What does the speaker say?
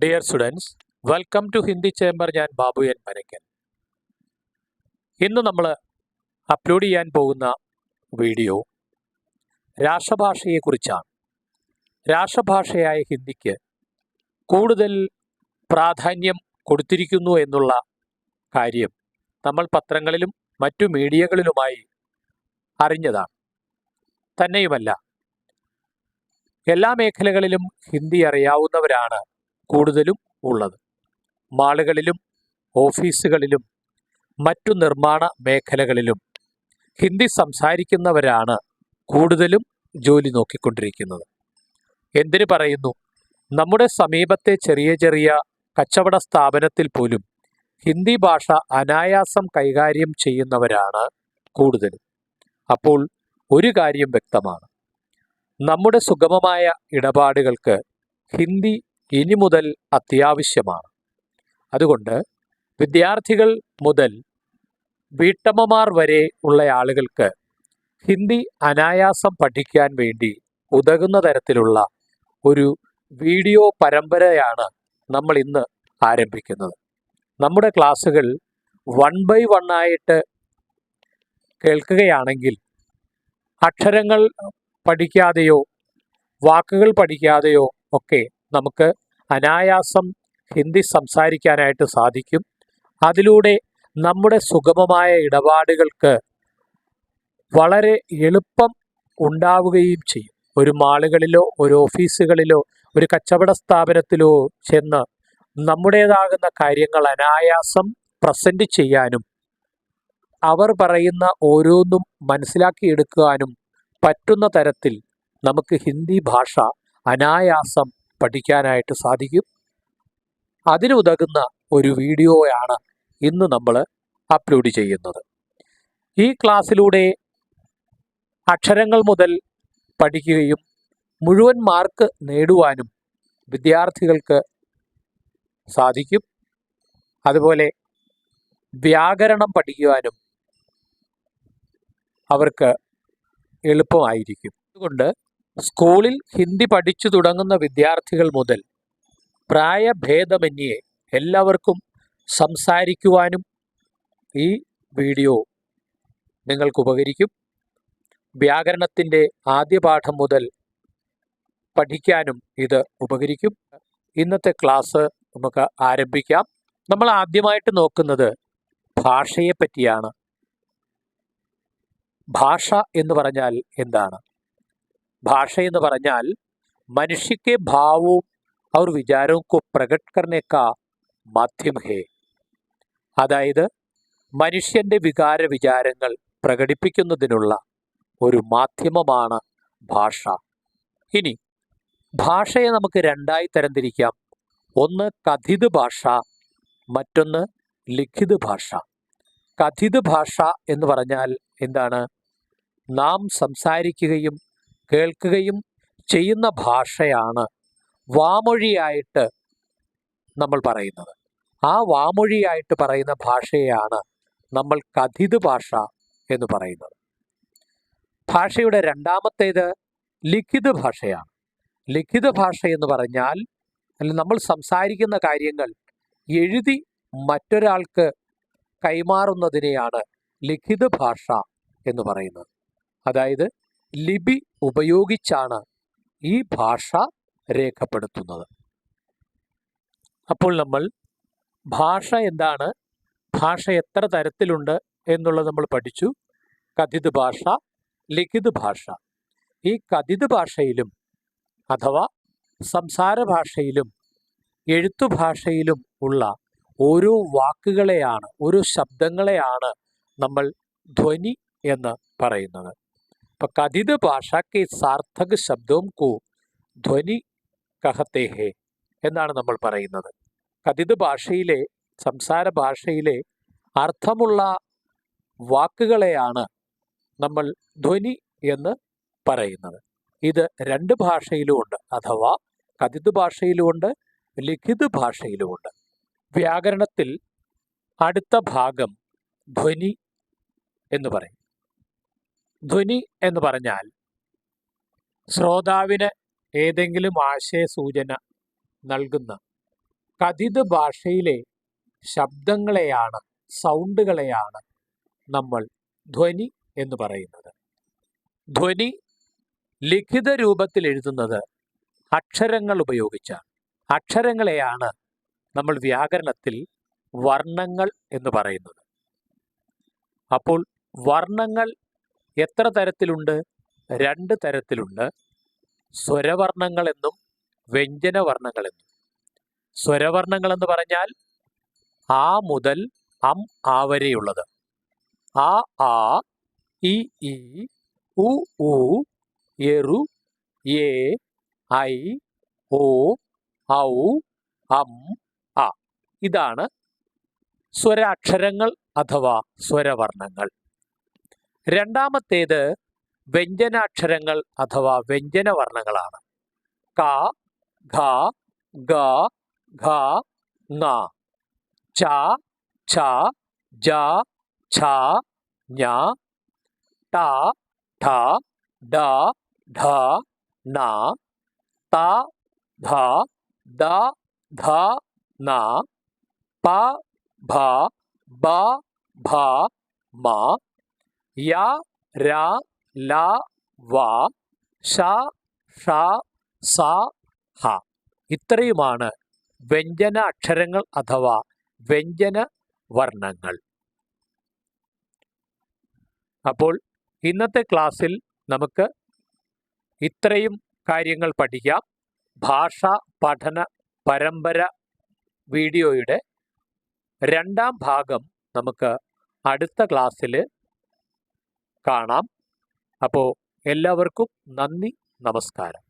Dear students, welcome to Hindi chamber. ഞാൻ Babu N Panakkan. ഇന്ന് നമ്മൾ അപ്ലോഡ് ചെയ്യാൻ പോകുന്ന വീഡിയോ രാഷ്ട്രഭാഷയെക്കുറിച്ചാണ്. രാഷ്ട്രഭാഷയായ ഹിന്ദിക്ക് കൂടുതൽ പ്രാധാന്യം കൊടുത്തിരിക്കുന്നു എന്നുള്ള കാര്യം നമ്മൾ പത്രങ്ങളിലും മറ്റു മീഡിയകളിലുമായി അറിഞ്ഞതാണ്. തന്നെയുമല്ല, എല്ലാ മേഖലകളിലും ഹിന്ദി അറിയാവുന്നവരാണ് കൂടുതലും ഉള്ളത്. മാളുകളിലും ഓഫീസുകളിലും മറ്റു നിർമ്മാണ മേഖലകളിലും ഹിന്ദി സംസാരിക്കുന്നവരാണ് കൂടുതലും ജോലി നോക്കിക്കൊണ്ടിരിക്കുന്നത്. എന്തിനു പറയുന്നു, നമ്മുടെ സമീപത്തെ ചെറിയ ചെറിയ കച്ചവട സ്ഥാപനത്തിൽ പോലും ഹിന്ദി ഭാഷ അനായാസം കൈകാര്യം ചെയ്യുന്നവരാണ് കൂടുതലും. അപ്പോൾ ഒരു കാര്യം വ്യക്തമാണ്, നമ്മുടെ സുഗമമായ ഇടപാടുകൾക്ക് ഹിന്ദി ഇനി മുതൽ അത്യാവശ്യമാണ്. അതുകൊണ്ട് വിദ്യാർത്ഥികൾ മുതൽ വീട്ടമ്മമാർ വരെ ഉള്ള ആളുകൾക്ക് ഹിന്ദി അനായാസം പഠിക്കാൻ വേണ്ടി ഉതകുന്ന തരത്തിലുള്ള ഒരു വീഡിയോ പരമ്പരയാണ് നമ്മൾ ഇന്ന് ആരംഭിക്കുന്നത്. നമ്മുടെ ക്ലാസ്സുകൾ 1 by 1 ആയിട്ട് കേൾക്കുകയാണെങ്കിൽ അക്ഷരങ്ങൾ പഠിക്കാതെയോ വാക്കുകൾ പഠിക്കാതെയോ ഒക്കെ നമുക്ക് അനായാസം ഹിന്ദി സംസാരിക്കാനായിട്ട് സാധിക്കും. അതിലൂടെ നമ്മുടെ സുഗമമായ ഇടപാടുകൾക്ക് വളരെ എളുപ്പം ഉണ്ടാവുകയും ചെയ്യും. ഒരു മാളുകളിലോ ഒരു ഓഫീസുകളിലോ ഒരു കച്ചവട സ്ഥാപനത്തിലോ ചെന്ന് നമ്മുടേതാകുന്ന കാര്യങ്ങൾ അനായാസം പ്രസന്റ് ചെയ്യാനും അവർ പറയുന്ന ഓരോന്നും മനസ്സിലാക്കിയെടുക്കാനും പറ്റുന്ന തരത്തിൽ നമുക്ക് ഹിന്ദി ഭാഷ അനായാസം പഠിക്കാനായിട്ട് സാധിക്കും. അതിനുതകുന്ന ഒരു വീഡിയോയാണ് ഇന്ന് നമ്മൾ അപ്ലോഡ് ചെയ്യുന്നത്. ഈ ക്ലാസ്സിലൂടെ അക്ഷരങ്ങൾ മുതൽ പഠിക്കുകയും മുഴുവൻ മാർക്ക് നേടുവാനും വിദ്യാർത്ഥികൾക്ക് സാധിക്കും. അതുപോലെ വ്യാകരണം പഠിക്കുവാനും അവർക്ക് എളുപ്പമായിരിക്കും. അതുകൊണ്ട് സ്കൂളിൽ ഹിന്ദി പഠിച്ചു തുടങ്ങുന്ന വിദ്യാർത്ഥികൾ മുതൽ പ്രായഭേദമന്യേ എല്ലാവർക്കും സംസാരിക്കുവാനും ഈ വീഡിയോ നിങ്ങൾക്ക് ഉപകരിക്കും. വ്യാകരണത്തിൻ്റെ ആദ്യ പാഠം മുതൽ പഠിക്കാനും ഇത് ഉപകരിക്കും. ഇന്നത്തെ ക്ലാസ് നമുക്ക് ആരംഭിക്കാം. നമ്മൾ ആദ്യമായിട്ട് നോക്കുന്നത് ഭാഷയെ പറ്റിയാണ്. ഭാഷ എന്ന് പറഞ്ഞാൽ എന്താണ്? ഭാഷ എന്ന് പറഞ്ഞാൽ മനുഷ്യ के भावों और विचारों को प्रकट करने का माध्यम है. അതായത് മനുഷ്യന്റെ വികാര വിചാരങ്ങൾ പ്രകടിപ്പിക്കുന്നതിനുള്ള ഒരു മാധ്യമമാണ് ഭാഷ. ഇനി ഭാഷയെ നമുക്ക് രണ്ടായി തരംതിരിക്കാം. ഒന്ന് കഥിത് ഭാഷ, മറ്റൊന്ന് ലിഖിത് ഭാഷ. കഥിത് ഭാഷ എന്ന് പറഞ്ഞാൽ എന്താണ്? നാം സംസാരിക്കുകയും കേൾക്കുകയും ചെയ്യുന്ന ഭാഷയാണ് വാമൊഴിയായിട്ട് നമ്മൾ പറയുന്നത്. ആ വാമൊഴിയായിട്ട് പറയുന്ന ഭാഷയാണ് നമ്മൾ കഥിത് ഭാഷ എന്ന് പറയുന്നത്. ഭാഷയുടെ രണ്ടാമത്തേത് ലിഖിത് ഭാഷയാണ്. ലിഖിത് ഭാഷ എന്ന് പറഞ്ഞാൽ നമ്മൾ സംസാരിക്കുന്ന കാര്യങ്ങൾ എഴുതി മറ്റൊരാൾക്ക് കൈമാറുന്നതിനെയാണ് ലിഖിത് ഭാഷ എന്ന് പറയുന്നത്. അതായത് ലിപി ഉപയോഗിച്ചാണ് ഈ ഭാഷ രേഖപ്പെടുത്തുന്നത്. അപ്പോൾ നമ്മൾ ഭാഷ എന്താണ്, ഭാഷ എത്ര തരത്തിലുണ്ട് എന്നുള്ളത് നമ്മൾ പഠിച്ചു. കഥിത് ഭാഷ, ലിഖിത് ഭാഷ. ഈ കഥിത് ഭാഷയിലും അഥവാ സംസാര ഭാഷയിലും എഴുത്തു ഭാഷയിലും ഉള്ള ഓരോ വാക്കുകളെയാണ്, ഓരോ ശബ്ദങ്ങളെയാണ് നമ്മൾ ധ്വനി എന്ന് പറയുന്നത്. അപ്പോൾ കഥിത് ഭാഷ के सार्थक शब्दों को ധ്വനി कहते हैं എന്നാണ് നമ്മൾ പറയുന്നത്. കഥിത് ഭാഷയിലെ, സംസാര ഭാഷയിലെ അർത്ഥമുള്ള വാക്കുകളെയാണ് നമ്മൾ ധ്വനി എന്ന് പറയുന്നത്. ഇത് രണ്ട് ഭാഷയിലുമുണ്ട്, അഥവാ കഥിത് ഭാഷയിലുമുണ്ട്, ലിഖിത് ഭാഷയിലുമുണ്ട്. വ്യാകരണത്തിൽ അടുത്ത ഭാഗം ധ്വനി എന്ന് പറയും. ധ്വനി എന്ന് പറഞ്ഞാൽ ശ്രോതാവിന് ഏതെങ്കിലും ആശയസൂചന നൽകുന്ന കഥിത ഭാഷയിലെ ശബ്ദങ്ങളെയാണ്, സൗണ്ടുകളെയാണ് നമ്മൾ ധ്വനി എന്ന് പറയുന്നത്. ധ്വനി ലിഖിത രൂപത്തിൽ എഴുതുന്നത് അക്ഷരങ്ങൾ ഉപയോഗിച്ചാണ്. അക്ഷരങ്ങളെയാണ് നമ്മൾ വ്യാകരണത്തിൽ വർണ്ണങ്ങൾ എന്ന് പറയുന്നത്. അപ്പോൾ വർണ്ണങ്ങൾ എത്ര തരത്തിലുണ്ട്? 2 തരത്തിലുണ്ട്. സ്വരവർണ്ണങ്ങൾ എന്നും വ്യഞ്ജനവർണ്ണങ്ങൾ എന്നും. സ്വരവർണ്ണങ്ങൾ എന്ന് പറഞ്ഞാൽ ആ മുതൽ ആ വരെയുള്ളത്. ആ, ഇ, ഉ, എറു, എ, ഐ, ഓ, ഔ, അ. ഇതാണ് സ്വരാക്ഷരങ്ങൾ അഥവാ സ്വരവർണ്ണങ്ങൾ. രണ്ടാമത്തേത് വ്യഞ്ജനാക്ഷരങ്ങൾ അഥവാ വ്യഞ്ജനവർണ്ണങ്ങളാണ്. ക, ഘ, ഗ, ഘ, ങ, ച, ഛ, ജ, ഛ, ഞ, ട, ഠ, ഡ, ഢ, ണ, ത, ധ, ദ, ധ, ന, പ, ഭ, ബ, ഭ, മ, യ, ര, ല, വ, ശ, ഷ, സ, ഹ. ഇത്രയുമാണ് വ്യഞ്ജന അക്ഷരങ്ങൾ അഥവാ വ്യഞ്ജന വർണ്ണങ്ങൾ. അപ്പോൾ ഇന്നത്തെ ക്ലാസ്സിൽ നമുക്ക് ഇത്രയും കാര്യങ്ങൾ പഠിക്കാം. ഭാഷാ പഠന പരമ്പര വീഡിയോയുടെ 2ാം ഭാഗം നമുക്ക് അടുത്ത ക്ലാസ്സിൽ കാണാം. അപ്പോൾ എല്ലാവർക്കും നന്ദി, നമസ്കാരം.